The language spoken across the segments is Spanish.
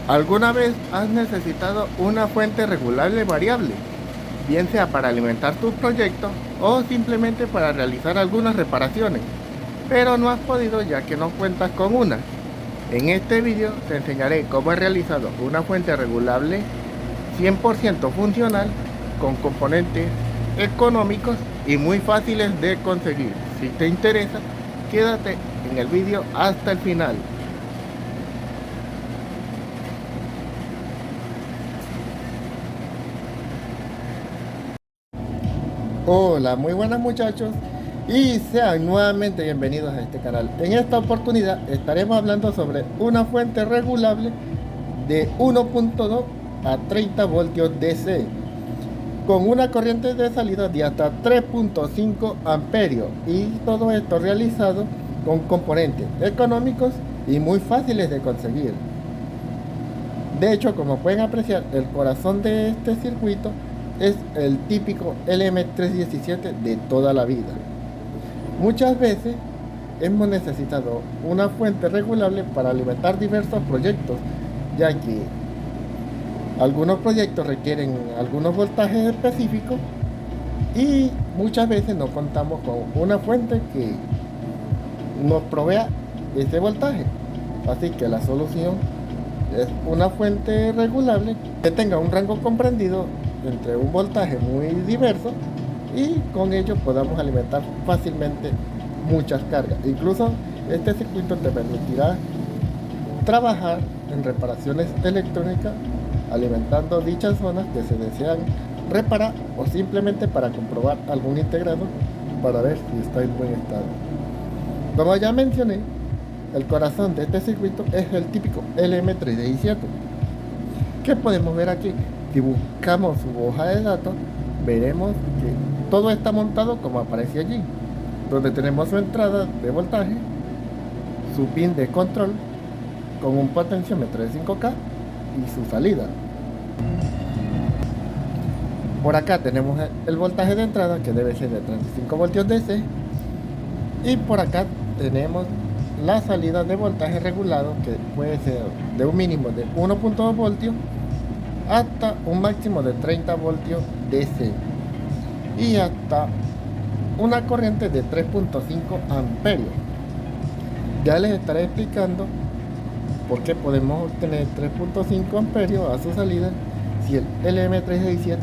¿Alguna vez has necesitado una fuente regulable variable, bien sea para alimentar tus proyectos o simplemente para realizar algunas reparaciones, pero no has podido ya que no cuentas con una? En este vídeo te enseñaré cómo he realizado una fuente regulable 100% funcional con componentes económicos y muy fáciles de conseguir. Si te interesa, quédate en el vídeo hasta el final. Hola, muy buenas muchachos y sean nuevamente bienvenidos a este canal. En esta oportunidad estaremos hablando sobre una fuente regulable de 1.2 a 30 voltios DC con una corriente de salida de hasta 3.5 amperios, y todo esto realizado con componentes económicos y muy fáciles de conseguir. De hecho, como pueden apreciar, el corazón de este circuito es el típico LM317 de toda la vida. Muchas veces hemos necesitado una fuente regulable para alimentar diversos proyectos, ya que algunos proyectos requieren algunos voltajes específicos y muchas veces no contamos con una fuente que nos provea ese voltaje. Así que la solución es una fuente regulable que tenga un rango comprendido entre un voltaje muy diverso, y con ello podamos alimentar fácilmente muchas cargas. Incluso este circuito te permitirá trabajar en reparaciones electrónicas alimentando dichas zonas que se desean reparar, o simplemente para comprobar algún integrado para ver si está en buen estado. Como ya mencioné, el corazón de este circuito es el típico LM317. ¿Qué podemos ver aquí? Si buscamos su hoja de datos, veremos que todo está montado como aparece allí, donde tenemos su entrada de voltaje, su pin de control con un potenciómetro de 5K y su salida. Por acá tenemos el voltaje de entrada, que debe ser de 35 voltios DC, y por acá tenemos la salida de voltaje regulado, que puede ser de un mínimo de 1.2 voltios hasta un máximo de 30 voltios DC y hasta una corriente de 3.5 amperios. Ya les estaré explicando por qué podemos obtener 3.5 amperios a su salida si el LM317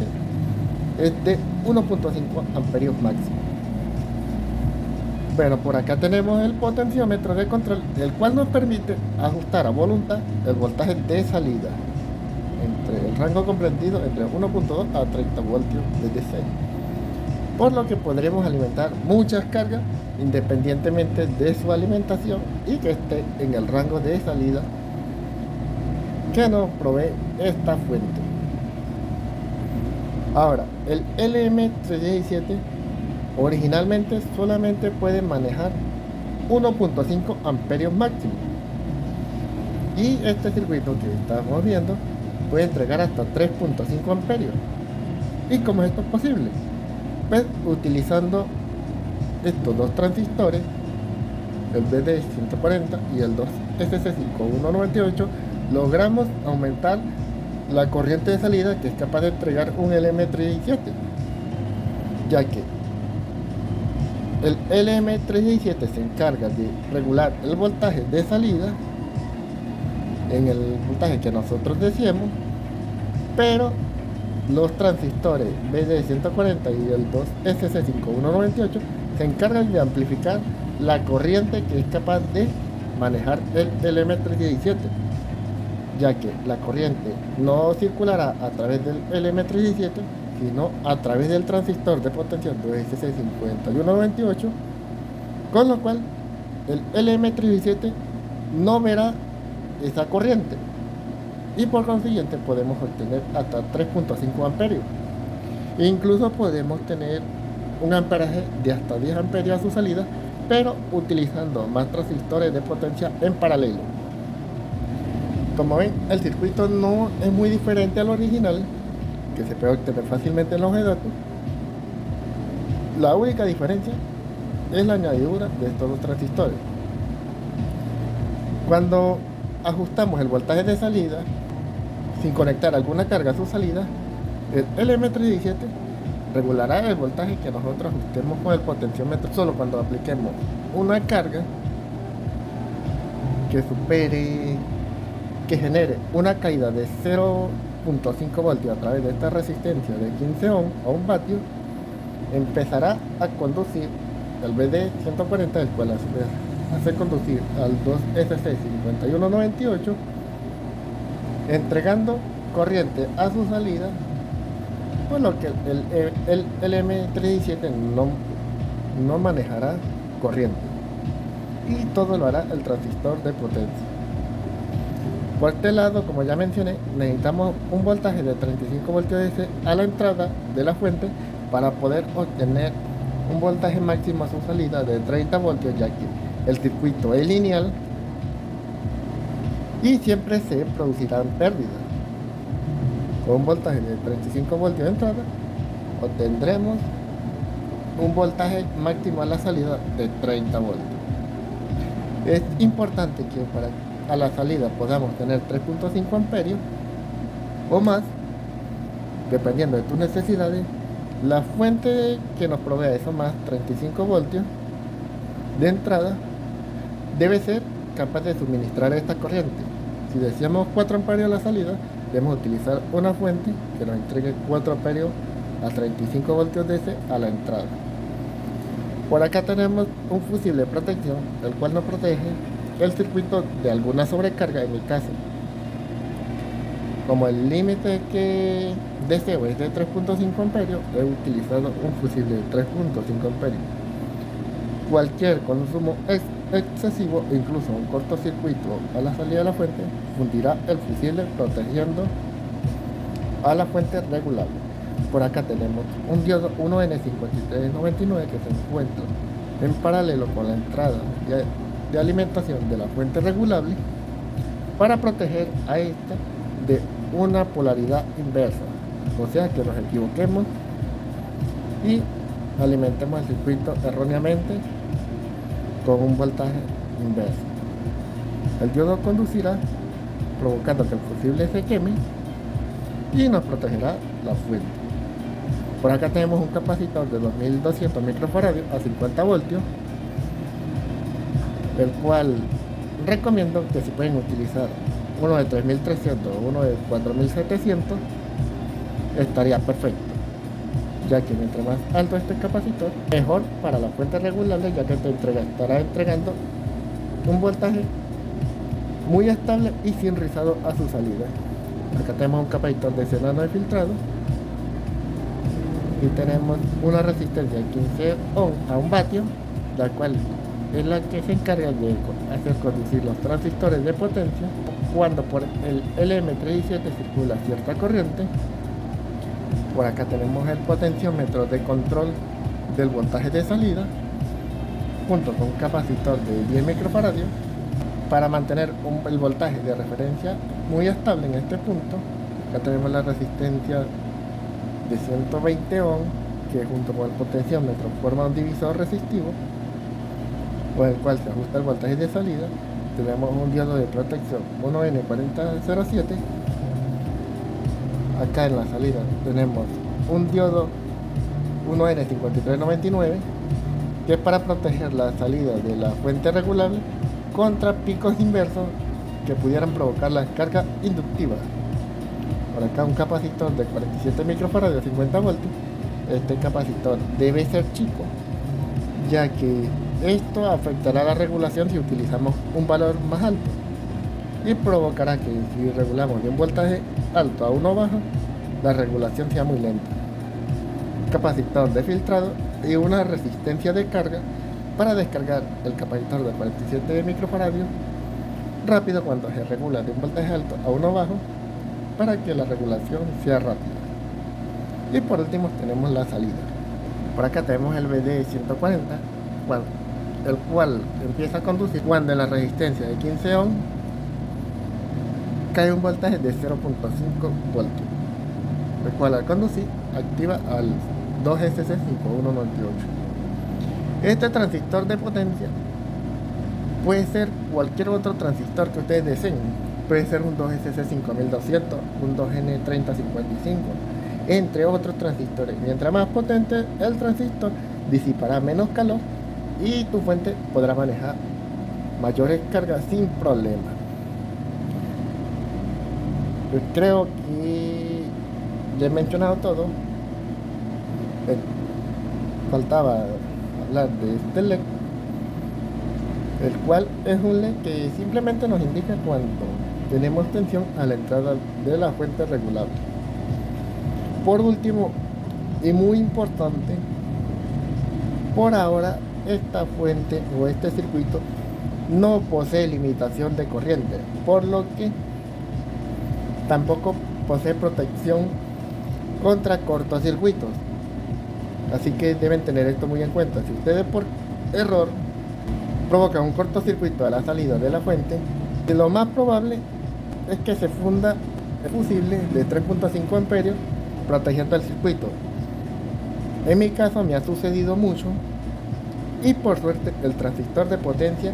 es de 1.5 amperios máximo. Bueno, por acá tenemos el potenciómetro de control, el cual nos permite ajustar a voluntad el voltaje de salida entre el rango comprendido entre 1.2 a 30 voltios de DC, por lo que podremos alimentar muchas cargas independientemente de su alimentación y que esté en el rango de salida que nos provee esta fuente. Ahora, el LM317 originalmente solamente puede manejar 1.5 amperios máximo, y este circuito que estamos viendo puede entregar hasta 3.5 amperios. ¿Y cómo es esto posible? Pues utilizando estos dos transistores, el BD140 y el 2SC5198, logramos aumentar la corriente de salida que es capaz de entregar un LM317, ya que el LM317 se encarga de regular el voltaje de salida en el voltaje que nosotros deseemos, pero los transistores BD140 y el 2SC5198 se encargan de amplificar la corriente que es capaz de manejar el LM317, ya que la corriente no circulará a través del LM317, sino a través del transistor de potencial 2SC5198, con lo cual el LM317 no verá esa corriente, y por consiguiente podemos obtener hasta 3.5 amperios. Incluso podemos tener un amperaje de hasta 10 amperios a su salida, pero utilizando más transistores de potencia en paralelo. Como ven, el circuito no es muy diferente al original, que se puede obtener fácilmente en la hoja de datos. La única diferencia es la añadidura de estos dos transistores. Cuando ajustamos el voltaje de salida, sin conectar alguna carga a su salida, el LM317 regulará el voltaje que nosotros ajustemos con el potenciómetro solo cuando apliquemos una carga que supere, que genere una caída de 0.5 voltios a través de esta resistencia de 15 ohm a 1 vatio. Empezará a conducir el BD140, el cual hace conducir al 2SC5198, entregando corriente a su salida, por lo que el LM317 no manejará corriente, y todo lo hará el transistor de potencia. Por este lado, como ya mencioné, necesitamos un voltaje de 35 voltios DC a la entrada de la fuente para poder obtener un voltaje máximo a su salida de 30 voltios, ya que el circuito es lineal y siempre se producirán pérdidas. Con un voltaje de 35 voltios de entrada obtendremos un voltaje máximo a la salida de 30 voltios. Es importante que a la salida podamos tener 3.5 amperios o más, dependiendo de tus necesidades. La fuente que nos provea eso más 35 voltios de entrada debe ser capaz de suministrar esta corriente. Si deseamos 4 amperios a la salida, debemos utilizar una fuente que nos entregue 4 amperios a 35 voltios DC a la entrada. Por acá tenemos un fusible de protección, el cual nos protege el circuito de alguna sobrecarga. En mi caso, como el límite que deseo es de 3.5 amperios, he utilizado un fusible de 3.5 amperios. Cualquier consumo excesivo, incluso un cortocircuito a la salida de la fuente, fundirá el fusible protegiendo a la fuente regulable. Por acá tenemos un diodo 1N5399 que se encuentra en paralelo con la entrada de alimentación de la fuente regulable para proteger a esta de una polaridad inversa, o sea que nos equivoquemos y alimentemos el circuito erróneamente con un voltaje inverso. El diodo conducirá provocando que el fusible se queme y nos protegerá la fuente. Por acá tenemos un capacitor de 2200 microfaradios a 50 voltios, el cual recomiendo que si pueden utilizar uno de 3300 o uno de 4700 estaría perfecto, ya que mientras más alto este capacitor, mejor para la fuente regulable, ya que estará entregando un voltaje muy estable y sin rizado a su salida. Acá tenemos un capacitor de xenano de filtrado y tenemos una resistencia de 15 ohm a 1 vatio, la cual es la que se encarga de hacer conducir los transistores de potencia cuando por el LM317 circula cierta corriente. Por acá tenemos el potenciómetro de control del voltaje de salida, junto con un capacitor de 10 microfaradios para mantener el voltaje de referencia muy estable en este punto. Acá tenemos la resistencia de 120 ohm, que junto con el potenciómetro forma un divisor resistivo con el cual se ajusta el voltaje de salida. Tenemos un diodo de protección 1N4007. Acá en la salida tenemos un diodo 1N5399, que es para proteger la salida de la fuente regulable contra picos inversos que pudieran provocar las cargas inductivas. Por acá un capacitor de 47 microfaradios a 50 voltios. Este capacitor debe ser chico, ya que esto afectará la regulación si utilizamos un valor más alto y provocará que si regulamos de un voltaje alto a uno bajo, la regulación sea muy lenta. Capacitor de filtrado y una resistencia de carga para descargar el capacitor de 47 microfaradios rápido cuando se regula de un voltaje alto a uno bajo, para que la regulación sea rápida. Y por último tenemos la salida. Por acá tenemos el BD140, el cual empieza a conducir cuando en la resistencia de 15 ohm cae un voltaje de 0.5 voltios, el cual al conducir activa al 2SC5198. Este transistor de potencia puede ser cualquier otro transistor que ustedes deseen, puede ser un 2SC5200, un 2N3055, entre otros transistores. Mientras más potente el transistor, disipará menos calor y tu fuente podrá manejar mayores cargas sin problema. Pues creo que ya he mencionado todo. Faltaba hablar de este LED, el cual es un LED que simplemente nos indica cuando tenemos tensión a la entrada de la fuente regulable. Por último, y muy importante, por ahora esta fuente o este circuito no posee limitación de corriente, por lo que tampoco posee protección contra cortocircuitos. Así que deben tener esto muy en cuenta. Si ustedes por error provocan un cortocircuito a la salida de la fuente, lo más probable es que se funda el fusible de 3.5 amperios protegiendo el circuito. En mi caso me ha sucedido mucho y por suerte el transistor de potencia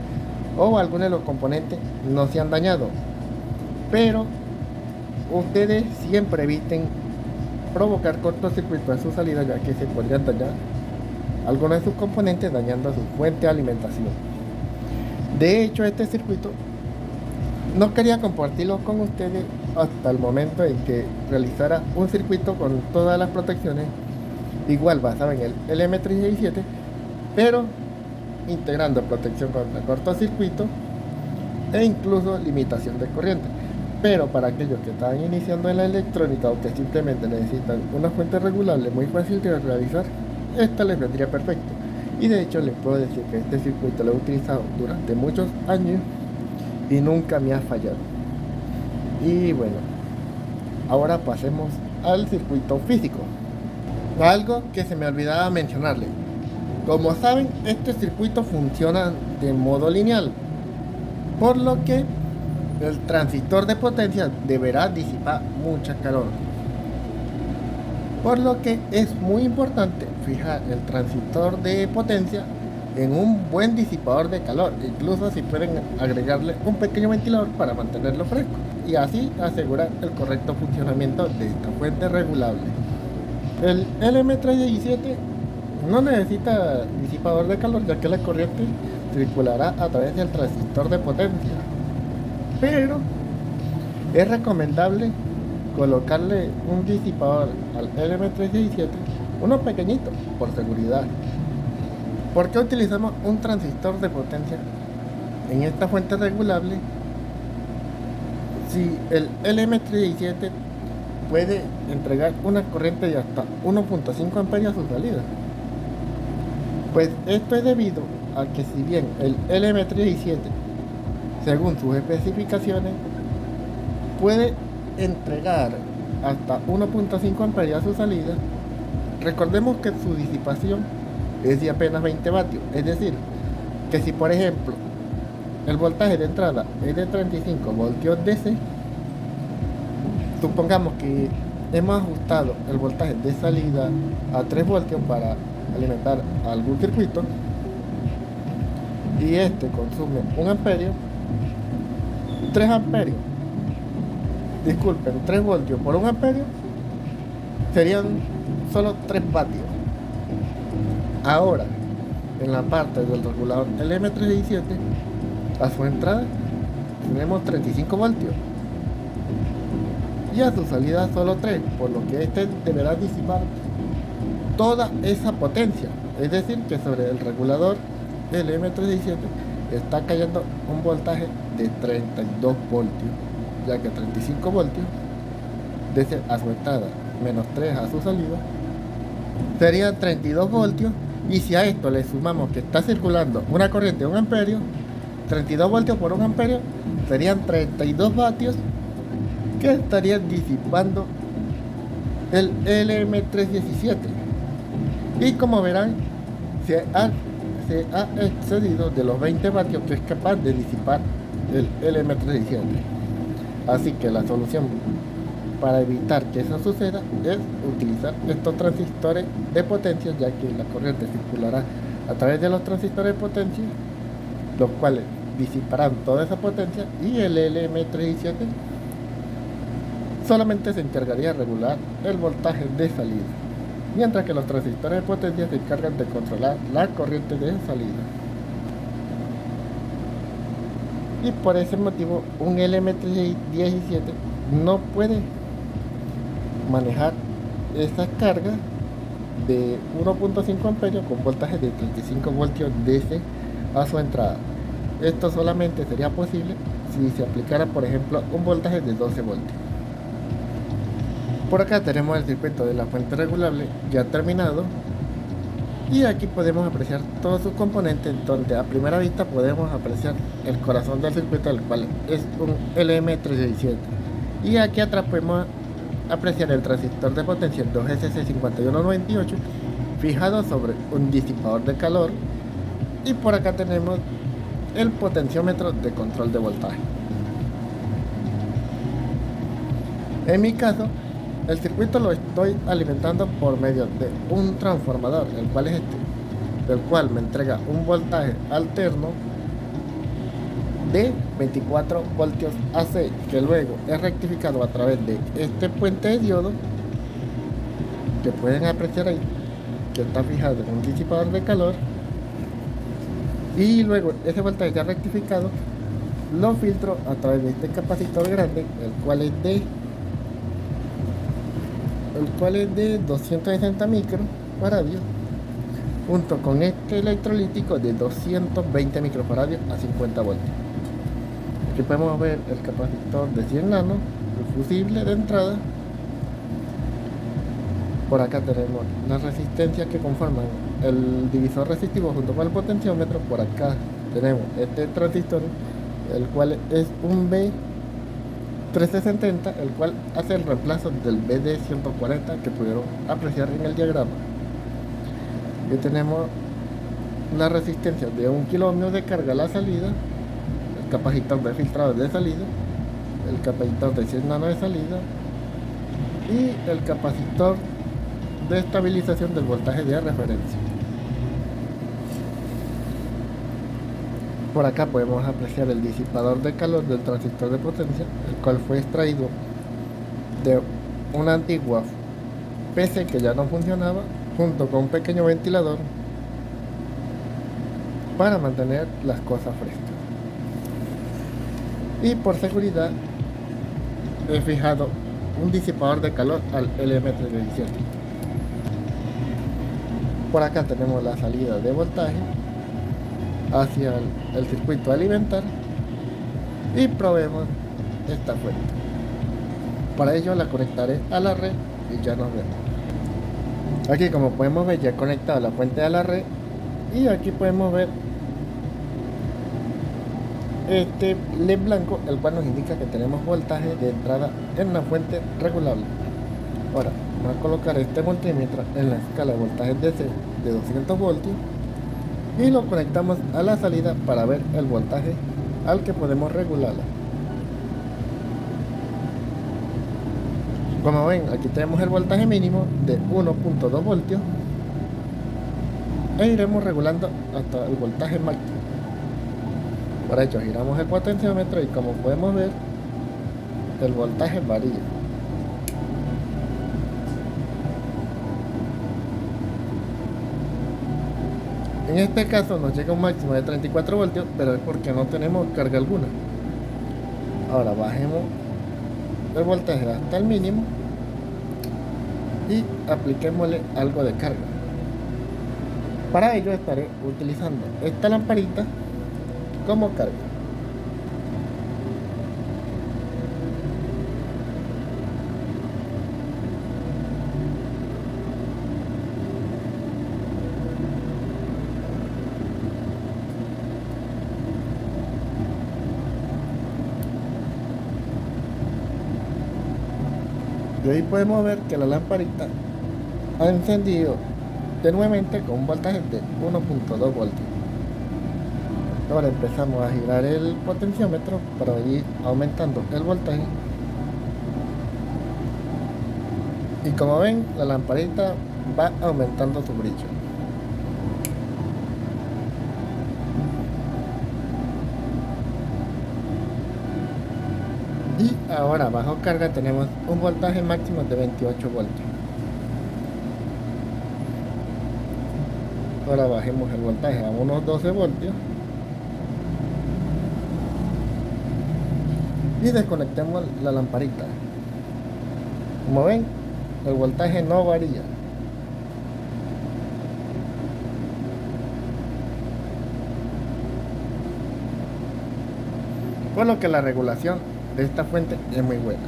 o algunos de los componentes no se han dañado, pero ustedes siempre eviten provocar cortocircuito en su salida, ya que se podrían dañar algunos de sus componentes, dañando su fuente de alimentación. De hecho, este circuito no quería compartirlo con ustedes hasta el momento en que realizara un circuito con todas las protecciones, igual basado en el LM317, pero integrando protección contra cortocircuito e incluso limitación de corriente. Pero para aquellos que están iniciando en la electrónica o que simplemente necesitan una fuente regulable muy fácil de realizar, esta les vendría perfecto. Y de hecho les puedo decir que este circuito lo he utilizado durante muchos años y nunca me ha fallado. Y bueno, ahora pasemos al circuito físico. Algo que se me olvidaba mencionarles. Como saben, este circuito funciona de modo lineal, por lo que el transistor de potencia deberá disipar mucha calor, por lo que es muy importante fijar el transistor de potencia en un buen disipador de calor. Incluso si pueden agregarle un pequeño ventilador para mantenerlo fresco y así asegurar el correcto funcionamiento de esta fuente regulable. El LM317 no necesita disipador de calor, ya que la corriente circulará a través del transistor de potencia, pero es recomendable colocarle un disipador al LM317, uno pequeñito, por seguridad. ¿Por qué utilizamos un transistor de potencia en esta fuente regulable si el LM317 puede entregar una corriente de hasta 1.5 amperios a su salida? Pues esto es debido a que si bien el LM317, según sus especificaciones, puede entregar hasta 1.5 amperios a su salida, recordemos que su disipación es de apenas 20 vatios. Es decir, que si por ejemplo el voltaje de entrada es de 35 voltios DC, supongamos que hemos ajustado el voltaje de salida a 3 voltios para alimentar algún circuito y este consume 1 amperio, 3 amperios, disculpen, 3 voltios por 1 amperio serían solo 3 vatios. Ahora, en la parte del regulador LM317, a su entrada tenemos 35 voltios y a su salida solo 3, por lo que este deberá disipar toda esa potencia. Es decir, que sobre el regulador LM317 está cayendo un voltaje de 32 voltios, ya que 35 voltios desde a su entrada menos 3 a su salida serían 32 voltios, y si a esto le sumamos que está circulando una corriente de 1 amperio, 32 voltios por 1 amperio serían 32 vatios que estarían disipando el LM317. Y como verán, se ha excedido de los 20 vatios que es capaz de disipar el LM317. Así que la solución para evitar que eso suceda es utilizar estos transistores de potencia, ya que la corriente circulará a través de los transistores de potencia, los cuales disiparán toda esa potencia y el LM37 solamente se encargaría de regular el voltaje de salida, mientras que los transistores de potencia se encargan de controlar la corriente de salida. Y por ese motivo un LM37 no puede manejar esa carga de 1.5 amperios con voltaje de 35 voltios DC a su entrada. Esto solamente sería posible si se aplicara, por ejemplo, un voltaje de 12 voltios. Por acá tenemos el circuito de la fuente regulable ya terminado, y aquí podemos apreciar todos sus componentes, donde a primera vista podemos apreciar el corazón del circuito, el cual es un LM317, y aquí atrás podemos apreciar el transistor de potencia 2SC5198 fijado sobre un disipador de calor, y por acá tenemos el potenciómetro de control de voltaje. En mi caso, el circuito lo estoy alimentando por medio de un transformador, el cual es este, del cual me entrega un voltaje alterno de 24 voltios AC, que luego es rectificado a través de este puente de diodo que pueden apreciar ahí, que está fijado en un disipador de calor, y luego ese voltaje ya rectificado lo filtro a través de este capacitor grande, el cual es de 260 microfaradios, junto con este electrolítico de 220 microfaradios a 50 voltios. Aquí podemos ver el capacitor de 100 nanos, el fusible de entrada. Por acá tenemos las resistencias que conforman el divisor resistivo junto con el potenciómetro. Por acá tenemos este transistor, el cual es un B1370, el cual hace el reemplazo del BD140 que pudieron apreciar en el diagrama. Aquí tenemos la resistencia de 1 kilo de carga a la salida, el capacitor de filtrado de salida, el capacitor de 100 nano de salida y el capacitor de estabilización del voltaje de referencia. Por acá podemos apreciar el disipador de calor del transistor de potencia, el cual fue extraído de una antigua PC que ya no funcionaba, junto con un pequeño ventilador para mantener las cosas frescas. Y por seguridad he fijado un disipador de calor al LM317. Por acá tenemos la salida de voltaje hacia el circuito a alimentar y probemos esta fuente. Para ello la conectaré a la red y ya nos vemos. Aquí, como podemos ver, ya he conectado la fuente a la red, y aquí podemos ver este LED blanco, el cual nos indica que tenemos voltaje de entrada en la fuente regulable. Ahora vamos a colocar este multímetro en la escala de voltajes DC de 200 voltios y lo conectamos a la salida para ver el voltaje al que podemos regularla. Como ven, aquí tenemos el voltaje mínimo de 1.2 voltios e iremos regulando hasta el voltaje máximo. Para ello giramos el potenciómetro y, como podemos ver, el voltaje varía. En este caso nos llega un máximo de 34 voltios, pero es porque no tenemos carga alguna. Ahora bajemos el voltaje hasta el mínimo y apliquémosle algo de carga. Para ello estaré utilizando esta lamparita como carga. Y ahí podemos ver que la lamparita ha encendido tenuemente con un voltaje de 1.2 voltios. Ahora empezamos a girar el potenciómetro para ir aumentando el voltaje. Y como ven, la lamparita va aumentando su brillo. Ahora bajo carga tenemos un voltaje máximo de 28 voltios. Ahora bajemos el voltaje a unos 12 voltios y desconectemos la lamparita. Como ven, el voltaje no varía. Por lo que la regulación de esta fuente es muy buena.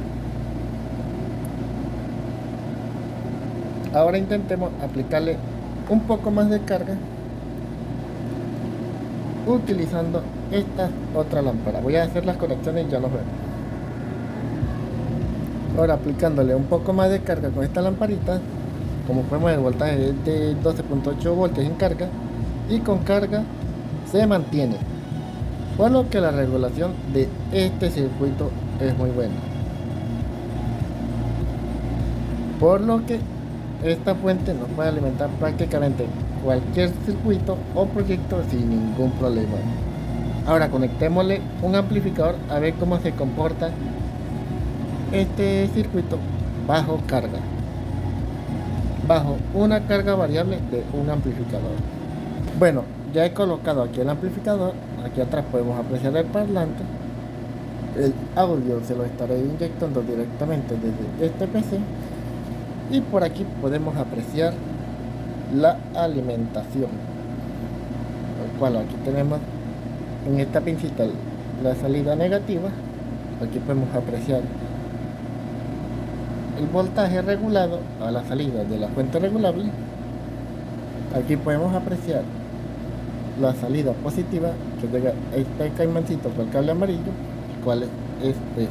Ahora intentemos aplicarle un poco más de carga utilizando esta otra lámpara. Voy a hacer las conexiones y ya nos vemos. Ahora aplicándole un poco más de carga con esta lamparita, como podemos ver el voltaje es de 12.8 voltios en carga y con carga se mantiene, por lo que la regulación de este circuito es muy buena, por lo que esta fuente nos puede alimentar prácticamente cualquier circuito o proyecto sin ningún problema. Ahora conectémosle un amplificador a ver cómo se comporta este circuito bajo carga, bajo una carga variable de un amplificador. Bueno, ya he colocado aquí el amplificador. Aquí atrás podemos apreciar el parlante. El audio se lo estaré inyectando directamente desde este PC. Y por aquí podemos apreciar la alimentación, el cual aquí tenemos en esta pincita la salida negativa. Aquí podemos apreciar el voltaje regulado a la salida de la fuente regulable. Aquí podemos apreciar la salida positiva que llega este caimancito por el cable amarillo, el cual es este.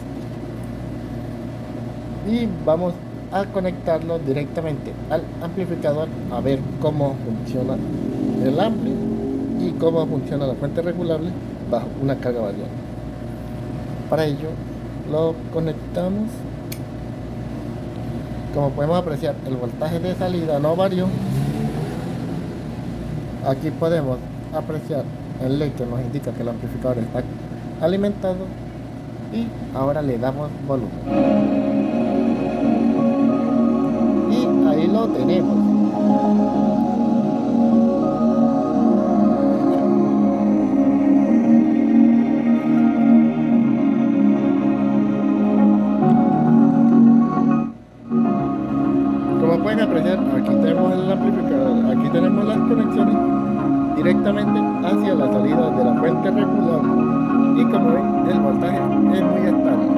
Y vamos a conectarlo directamente al amplificador a ver cómo funciona el ampli y cómo funciona la fuente regulable bajo una carga variable. Para ello lo conectamos. Como podemos apreciar, el voltaje de salida no varió. Aquí podemos apreciar el LED que nos indica que el amplificador está alimentado y ahora le damos volumen. Y ahí lo tenemos. Como pueden apreciar, aquí tenemos el amplificador, aquí tenemos las conexiones directamente hacia la salida de la fuente regulable y como ven, el voltaje es muy estable.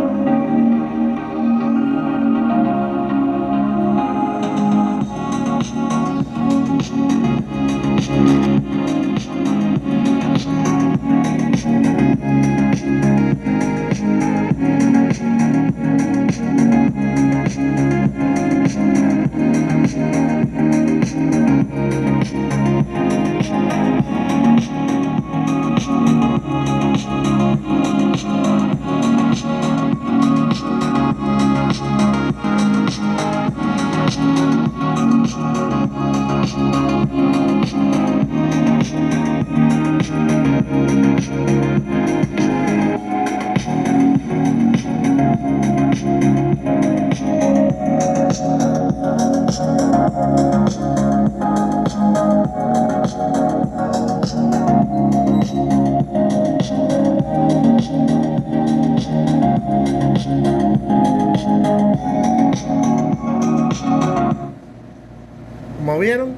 Como vieron,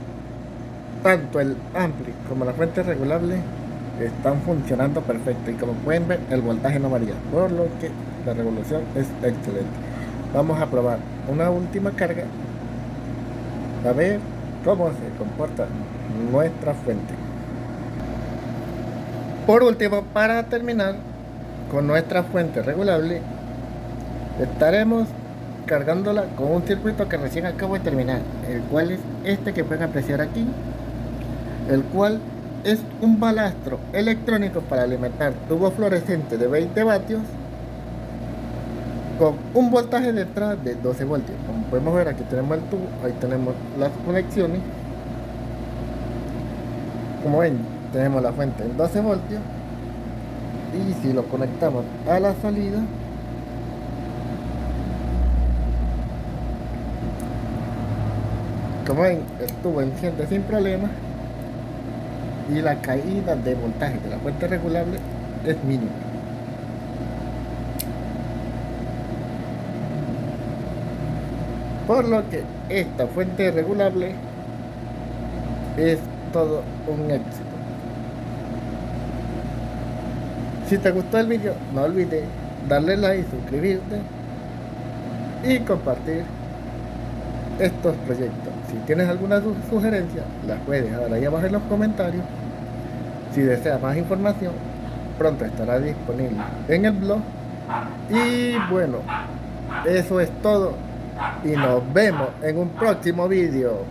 tanto el ampli como la fuente regulable están funcionando perfecto y como pueden ver el voltaje no varía, por lo que la revolución es excelente. Vamos a probar una última carga a ver cómo se comporta nuestra fuente. Por último, para terminar con nuestra fuente regulable, estaremos cargándola con un circuito que recién acabo de terminar, el cual es este que pueden apreciar aquí, el cual es un balastro electrónico para alimentar tubo fluorescente de 20 vatios con un voltaje de entrada de 12 voltios. Como podemos ver, aquí tenemos el tubo, ahí tenemos las conexiones. Como ven, tenemos la fuente en 12 voltios y si lo conectamos a la salida, Como ven, estuvo enciende sin problemas y la caída de voltaje de la fuente regulable es mínima. Por lo que esta fuente regulable es todo un éxito. Si te gustó el vídeo, no olvides darle like, suscribirte y compartir estos proyectos. Si tienes alguna sugerencia, las puedes dejar ahí abajo en los comentarios. Si deseas más información, pronto estará disponible en el blog. Y bueno, eso es todo y nos vemos en un próximo vídeo.